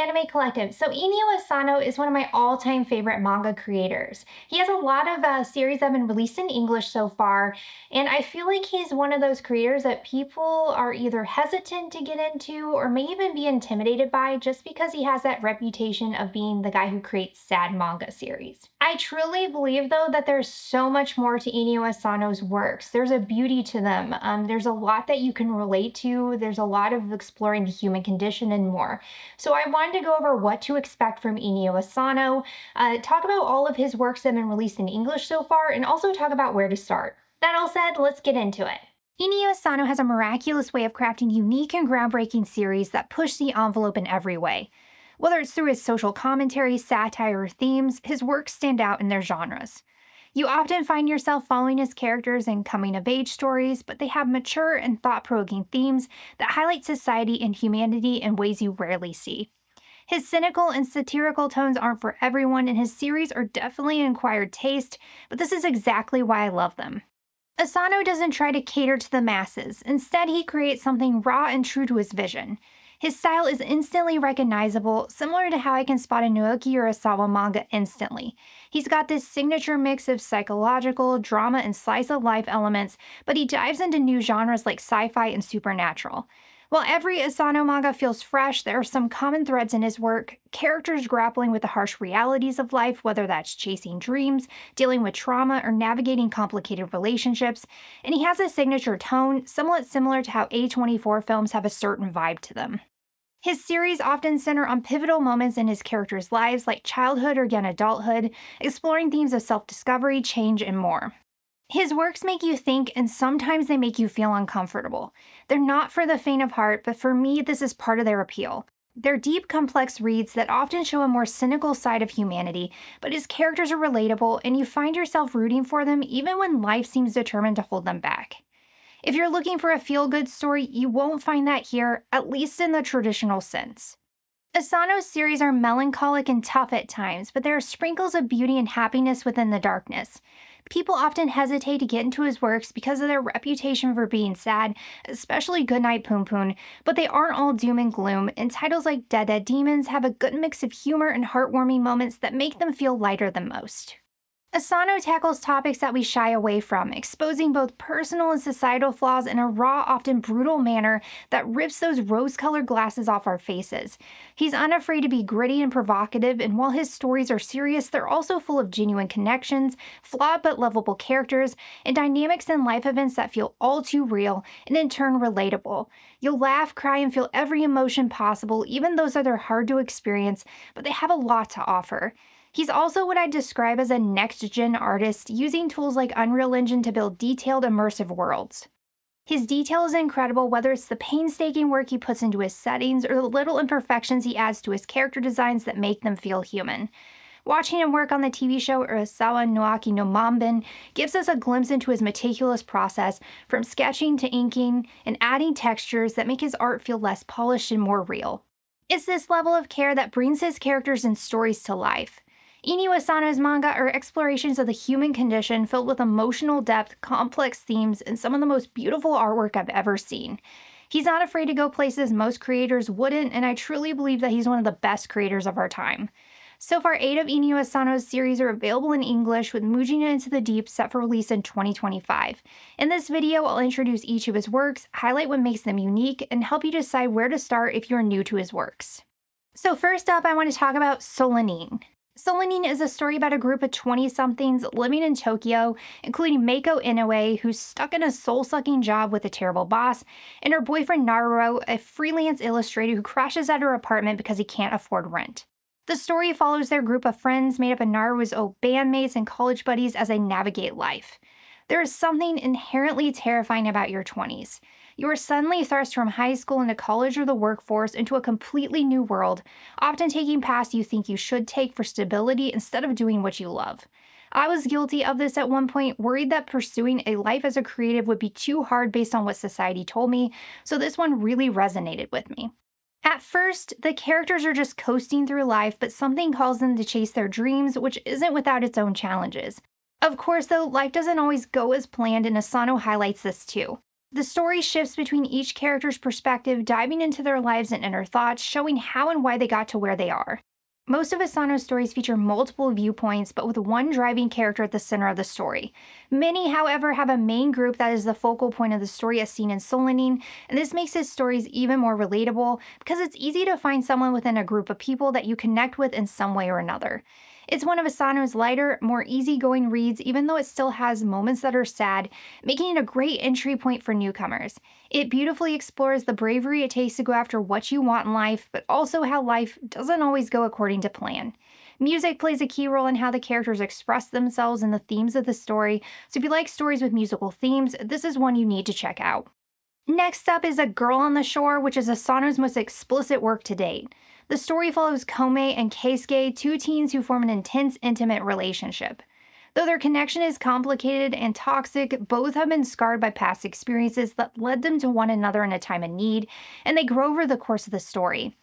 Anime Collective. So Inio Asano is one of my all-time favorite manga creators. He has a lot of series that have been released in English so far, and I feel like he's one of those creators that people are either hesitant to get into or may even be intimidated by just because he has that reputation of being the guy who creates sad manga series. I truly believe, though, that there's so much more to Inio Asano's works. There's a beauty to them. There's a lot that you can relate to. There's a lot of exploring the human condition and more. So I wanted to go over what to expect from Inio Asano, talk about all of his works that have been released in English so far, and also talk about where to start. That all said, let's get into it. Inio Asano has a miraculous way of crafting unique and groundbreaking series that push the envelope in every way. Whether it's through his social commentary, satire, or themes, his works stand out in their genres. You often find yourself following his characters in coming-of-age stories, but they have mature and thought-provoking themes that highlight society and humanity in ways you rarely see. His cynical and satirical tones aren't for everyone, and his series are definitely an acquired taste, but this is exactly why I love them. Asano doesn't try to cater to the masses. Instead, he creates something raw and true to his vision. His style is instantly recognizable, similar to how I can spot a Naoki Urasawa manga instantly. He's got this signature mix of psychological, drama, and slice-of-life elements, but he dives into new genres like sci-fi and supernatural. While every Asano manga feels fresh, there are some common threads in his work: characters grappling with the harsh realities of life, whether that's chasing dreams, dealing with trauma, or navigating complicated relationships, and he has a signature tone, somewhat similar to how A24 films have a certain vibe to them. His series often center on pivotal moments in his characters' lives, like childhood or young adulthood, exploring themes of self-discovery, change, and more. His works make you think, and sometimes they make you feel uncomfortable. They're not for the faint of heart, but for me, this is part of their appeal. They're deep, complex reads that often show a more cynical side of humanity, but his characters are relatable, and you find yourself rooting for them even when life seems determined to hold them back. If you're looking for a feel-good story, you won't find that here, at least in the traditional sense. Asano's series are melancholic and tough at times, but there are sprinkles of beauty and happiness within the darkness. People often hesitate to get into his works because of their reputation for being sad, especially Goodnight Punpun, but they aren't all doom and gloom, and titles like Dededede Demons have a good mix of humor and heartwarming moments that make them feel lighter than most. Asano tackles topics that we shy away from, exposing both personal and societal flaws in a raw, often brutal manner that rips those rose-colored glasses off our faces. He's unafraid to be gritty and provocative, and while his stories are serious, they're also full of genuine connections, flawed but lovable characters, and dynamics in life events that feel all too real, and in turn relatable. You'll laugh, cry, and feel every emotion possible, even those that are hard to experience, but they have a lot to offer. He's also what I'd describe as a next-gen artist, using tools like Unreal Engine to build detailed, immersive worlds. His detail is incredible, whether it's the painstaking work he puts into his settings or the little imperfections he adds to his character designs that make them feel human. Watching him work on the TV show Urasawa no Aki no Manben gives us a glimpse into his meticulous process, from sketching to inking, and adding textures that make his art feel less polished and more real. It's this level of care that brings his characters and stories to life. Inio Asano's manga are explorations of the human condition filled with emotional depth, complex themes, and some of the most beautiful artwork I've ever seen. He's not afraid to go places most creators wouldn't, and I truly believe that he's one of the best creators of our time. So far, 8 of Inio Asano's series are available in English, with Mujina Into the Deep set for release in 2025. In this video, I'll introduce each of his works, highlight what makes them unique, and help you decide where to start if you're new to his works. So first up, I want to talk about Solanin. Solanin is a story about a group of 20-somethings living in Tokyo, including Meiko Inoue, who's stuck in a soul-sucking job with a terrible boss, and her boyfriend Naruro, a freelance illustrator who crashes at her apartment because he can't afford rent. The story follows their group of friends made up of Naruro's old bandmates and college buddies as they navigate life. There is something inherently terrifying about your 20s. You are suddenly thrust from high school into college or the workforce into a completely new world, often taking paths you think you should take for stability instead of doing what you love. I was guilty of this at one point, worried that pursuing a life as a creative would be too hard based on what society told me, so this one really resonated with me. At first, the characters are just coasting through life, but something calls them to chase their dreams, which isn't without its own challenges. Of course, though, life doesn't always go as planned, and Asano highlights this too. The story shifts between each character's perspective, diving into their lives and inner thoughts, showing how and why they got to where they are. Most of Asano's stories feature multiple viewpoints, but with one driving character at the center of the story. Many, however, have a main group that is the focal point of the story, as seen in Solanin, and this makes his stories even more relatable because it's easy to find someone within a group of people that you connect with in some way or another. It's one of Asano's lighter, more easygoing reads, even though it still has moments that are sad, making it a great entry point for newcomers. It beautifully explores the bravery it takes to go after what you want in life, but also how life doesn't always go according to plan. Music plays a key role in how the characters express themselves and the themes of the story, so if you like stories with musical themes, this is one you need to check out. Next up is A Girl on the Shore, which is Asano's most explicit work to date. The story follows Komei and Keisuke, two teens who form an intense, intimate relationship. Though their connection is complicated and toxic, both have been scarred by past experiences that led them to one another in a time of need, and they grow over the course of the story.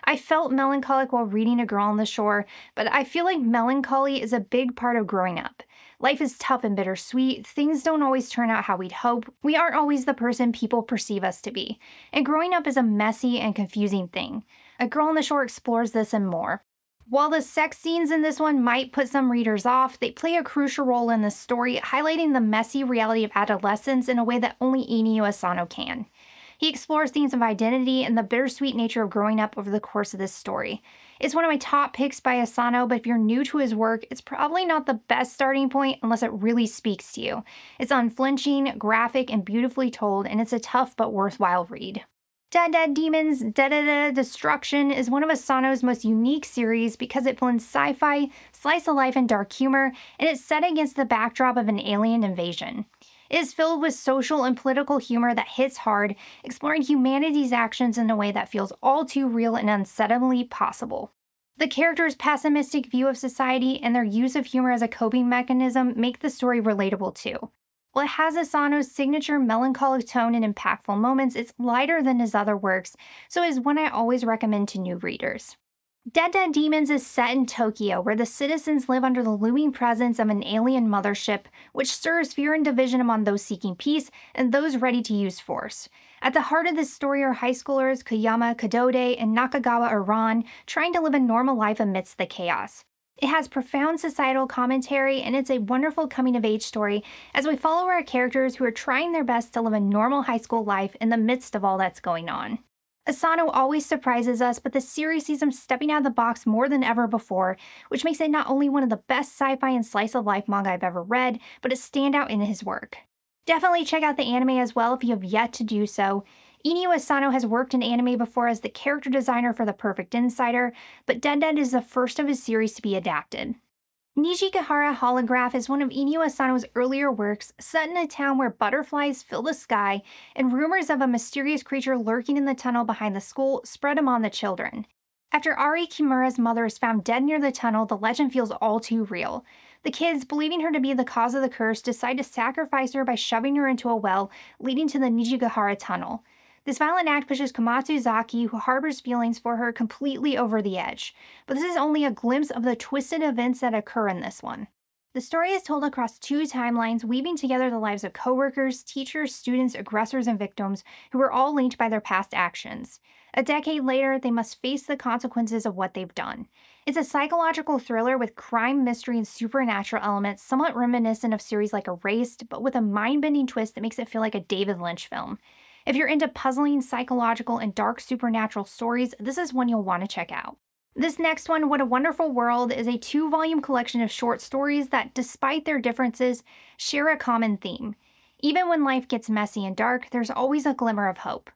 I felt melancholic while reading A Girl on the Shore, but I feel like melancholy is a big part of growing up. Life is tough and bittersweet, things don't always turn out how we'd hope, we aren't always the person people perceive us to be, and growing up is a messy and confusing thing. A Girl on the Shore explores this and more. While the sex scenes in this one might put some readers off, they play a crucial role in the story, highlighting the messy reality of adolescence in a way that only Inio Asano can. He explores themes of identity and the bittersweet nature of growing up over the course of this story. It's one of my top picks by Asano, but if you're new to his work, it's probably not the best starting point unless it really speaks to you. It's unflinching, graphic, and beautifully told, and it's a tough but worthwhile read. Dead Demons, Dededede Destruction is one of Asano's most unique series because it blends sci-fi, slice of life, and dark humor, and it's set against the backdrop of an alien invasion. It is filled with social and political humor that hits hard, exploring humanity's actions in a way that feels all too real and unsettlingly possible. The characters' pessimistic view of society and their use of humor as a coping mechanism make the story relatable too. While it has Asano's signature melancholic tone and impactful moments, it's lighter than his other works, so it is one I always recommend to new readers. Dead Demons is set in Tokyo, where the citizens live under the looming presence of an alien mothership, which stirs fear and division among those seeking peace and those ready to use force. At the heart of this story are high schoolers Koyama Kadode and Nakagawa Iran trying to live a normal life amidst the chaos. It has profound societal commentary, and it's a wonderful coming-of-age story as we follow our characters who are trying their best to live a normal high school life in the midst of all that's going on. Asano always surprises us, but the series sees him stepping out of the box more than ever before, which makes it not only one of the best sci-fi and slice-of-life manga I've ever read, but a standout in his work. Definitely check out the anime as well if you have yet to do so. Inio Asano has worked in anime before as the character designer for The Perfect Insider, but Dededede is the first of his series to be adapted. Nijigahara Holograph is one of Inio Asano's earlier works, set in a town where butterflies fill the sky and rumors of a mysterious creature lurking in the tunnel behind the school spread among the children. After Ari Kimura's mother is found dead near the tunnel, the legend feels all too real. The kids, believing her to be the cause of the curse, decide to sacrifice her by shoving her into a well leading to the Nijigahara tunnel. This violent act pushes Komatsu Zaki, who harbors feelings for her, completely over the edge. But this is only a glimpse of the twisted events that occur in this one. The story is told across two timelines, weaving together the lives of coworkers, teachers, students, aggressors, and victims who are all linked by their past actions. A decade later, they must face the consequences of what they've done. It's a psychological thriller with crime, mystery, and supernatural elements, somewhat reminiscent of series like Erased, but with a mind-bending twist that makes it feel like a David Lynch film. If you're into puzzling, psychological, and dark supernatural stories, this is one you'll want to check out. This next one, What a Wonderful World, is a 2-volume collection of short stories that, despite their differences, share a common theme. Even when life gets messy and dark, there's always a glimmer of hope.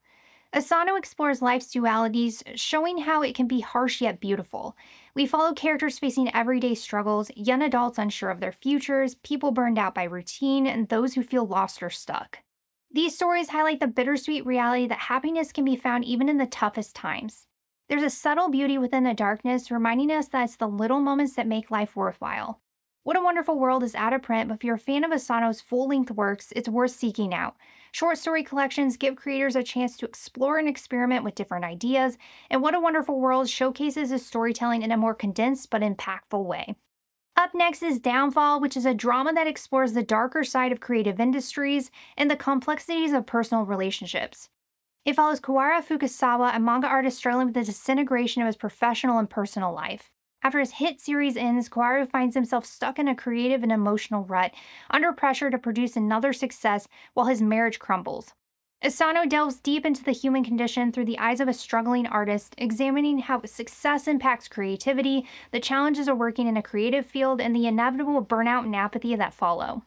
Asano explores life's dualities, showing how it can be harsh yet beautiful. We follow characters facing everyday struggles, young adults unsure of their futures, people burned out by routine, and those who feel lost or stuck. These stories highlight the bittersweet reality that happiness can be found even in the toughest times. There's a subtle beauty within the darkness, reminding us that it's the little moments that make life worthwhile. What a Wonderful World is out of print, but if you're a fan of Asano's full-length works, it's worth seeking out. Short story collections give creators a chance to explore and experiment with different ideas, and What a Wonderful World showcases his storytelling in a more condensed but impactful way. Up next is Downfall, which is a drama that explores the darker side of creative industries and the complexities of personal relationships. It follows Kawara Fukusawa, a manga artist struggling with the disintegration of his professional and personal life. After his hit series ends, Kawaru finds himself stuck in a creative and emotional rut, under pressure to produce another success while his marriage crumbles. Asano delves deep into the human condition through the eyes of a struggling artist, examining how success impacts creativity, the challenges of working in a creative field, and the inevitable burnout and apathy that follow.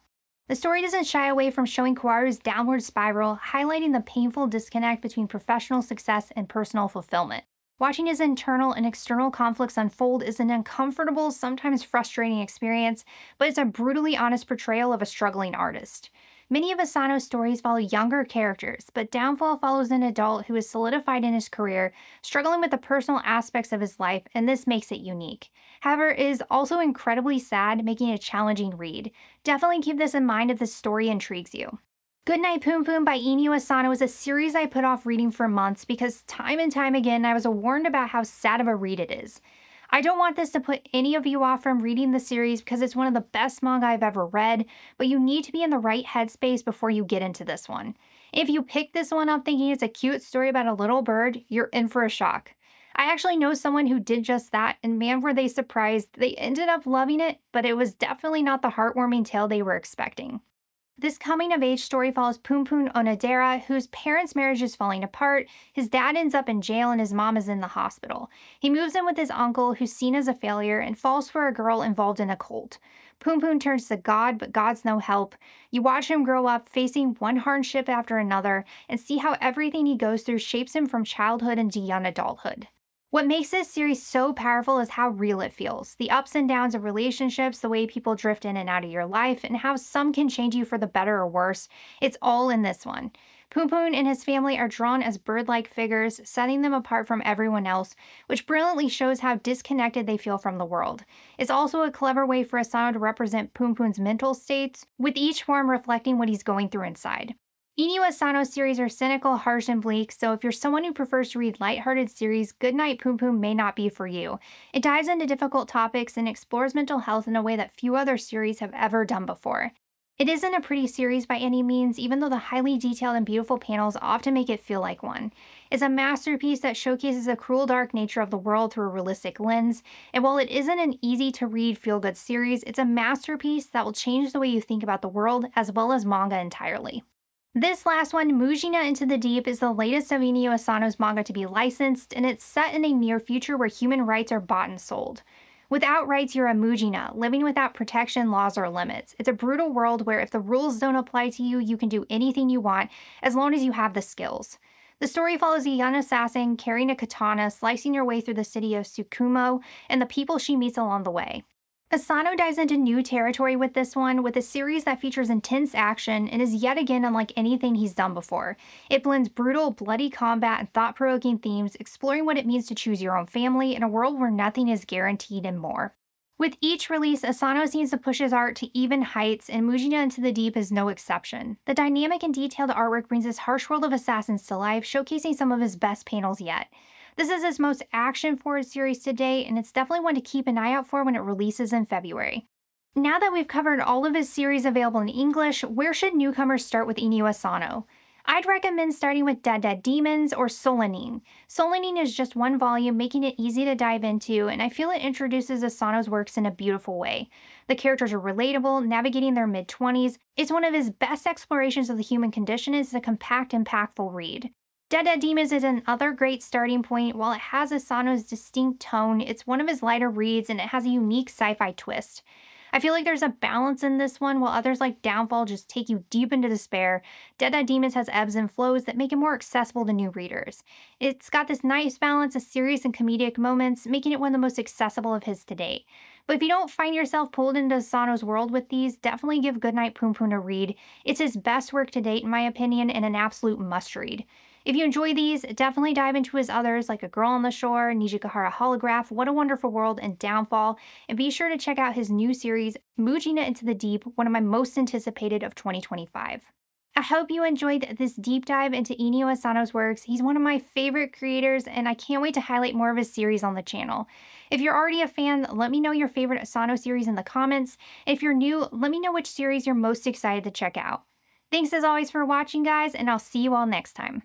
The story doesn't shy away from showing Kawaru's downward spiral, highlighting the painful disconnect between professional success and personal fulfillment. Watching his internal and external conflicts unfold is an uncomfortable, sometimes frustrating experience, but it's a brutally honest portrayal of a struggling artist. Many of Asano's stories follow younger characters, but Downfall follows an adult who is solidified in his career, struggling with the personal aspects of his life, and this makes it unique. However, it is also incredibly sad, making it a challenging read. Definitely keep this in mind if this story intrigues you. Goodnight Punpun by Inio Asano is a series I put off reading for months because time and time again I was warned about how sad of a read it is. I don't want this to put any of you off from reading the series because it's one of the best manga I've ever read, but you need to be in the right headspace before you get into this one. If you pick this one up thinking it's a cute story about a little bird, you're in for a shock. I actually know someone who did just that, and man, were they surprised. They ended up loving it, but it was definitely not the heartwarming tale they were expecting. This coming of age story follows Punpun Onodera, whose parents' marriage is falling apart. His dad ends up in jail and his mom is in the hospital. He moves in with his uncle, who's seen as a failure, and falls for a girl involved in a cult. Punpun turns to God, but God's no help. You watch him grow up, facing one hardship after another, and see how everything he goes through shapes him from childhood into young adulthood. What makes this series so powerful is how real it feels. The ups and downs of relationships, the way people drift in and out of your life, and how some can change you for the better or worse. It's all in this one. Punpun and his family are drawn as bird-like figures, setting them apart from everyone else, which brilliantly shows how disconnected they feel from the world. It's also a clever way for Asano to represent Punpun's mental states, with each form reflecting what he's going through inside. Inio Asano's series are cynical, harsh, and bleak, so if you're someone who prefers to read lighthearted series, Goodnight Punpun may not be for you. It dives into difficult topics and explores mental health in a way that few other series have ever done before. It isn't a pretty series by any means, even though the highly detailed and beautiful panels often make it feel like one. It's a masterpiece that showcases the cruel, dark nature of the world through a realistic lens, and while it isn't an easy-to-read feel-good series, it's a masterpiece that will change the way you think about the world as well as manga entirely. This last one, Mujina Into the Deep, is the latest of Inio Asano's manga to be licensed, and it's set in a near future where human rights are bought and sold. Without rights, you're a Mujina, living without protection, laws, or limits. It's a brutal world where if the rules don't apply to you, you can do anything you want as long as you have the skills. The story follows a young assassin carrying a katana, slicing her way through the city of Tsukumo and the people she meets along the way. Asano dives into new territory with this one, with a series that features intense action and is yet again unlike anything he's done before. It blends brutal, bloody combat and thought-provoking themes, exploring what it means to choose your own family in a world where nothing is guaranteed and more. With each release, Asano seems to push his art to even heights, and Mujina Into the Deep is no exception. The dynamic and detailed artwork brings this harsh world of assassins to life, showcasing some of his best panels yet. This is his most action-forward series to date, and it's definitely one to keep an eye out for when it releases in February. Now that we've covered all of his series available in English, where should newcomers start with Inio Asano? I'd recommend starting with Dededede Demons or Solanin. Solanin is just one volume, making it easy to dive into, and I feel it introduces Asano's works in a beautiful way. The characters are relatable, navigating their mid-20s. It's one of his best explorations of the human condition, and it's a compact, impactful read. Dededede Demons is another great starting point. While it has Asano's distinct tone, it's one of his lighter reads and it has a unique sci-fi twist. I feel like there's a balance in this one, while others like Downfall just take you deep into despair. Dededede Demons has ebbs and flows that make it more accessible to new readers. It's got this nice balance of serious and comedic moments, making it one of the most accessible of his to date. But if you don't find yourself pulled into Asano's world with these, definitely give Goodnight Punpun a read. It's his best work to date in my opinion, and an absolute must-read. If you enjoy these, definitely dive into his others like A Girl on the Shore, Nijigahara Holograph, What a Wonderful World, and Downfall, and be sure to check out his new series, Mujina Into the Deep, one of my most anticipated of 2025. I hope you enjoyed this deep dive into Inio Asano's works. He's one of my favorite creators, and I can't wait to highlight more of his series on the channel. If you're already a fan, let me know your favorite Asano series in the comments. If you're new, let me know which series you're most excited to check out. Thanks as always for watching, guys, and I'll see you all next time.